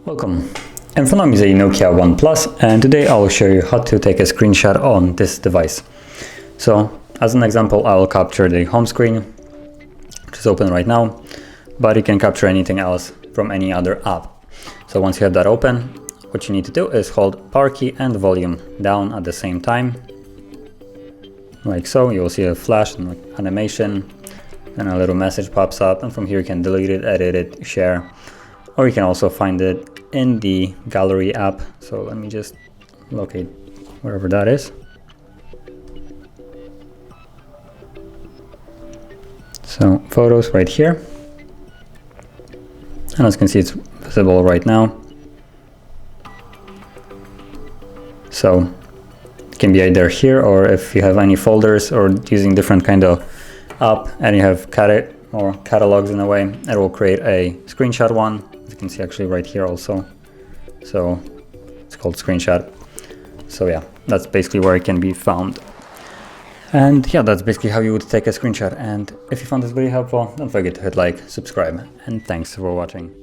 Welcome. In front of me is a Nokia One Plus, and today I will show you how to take a screenshot on this device. So as an example, I will capture the home screen, which is open right now, but you can capture anything else from any other app. So once you have that open, what you need to do is hold power key and volume down at the same time, like so. You will see a flash and animation, and a little message pops up, and from here you can delete it, edit it, share, or you can also find it in the gallery app. So let me just locate wherever that is. So photos right here, and as you can see, it's visible right now. So it can be either here, or if you have any folders or using different kind of app and you have catalogs in a way, it will create a screenshot one. You can see actually right here also. So it's called screenshot. So yeah, that's basically where it can be found. And yeah, that's basically how you would take a screenshot. And if you found this video helpful, don't forget to hit like, subscribe, and thanks for watching.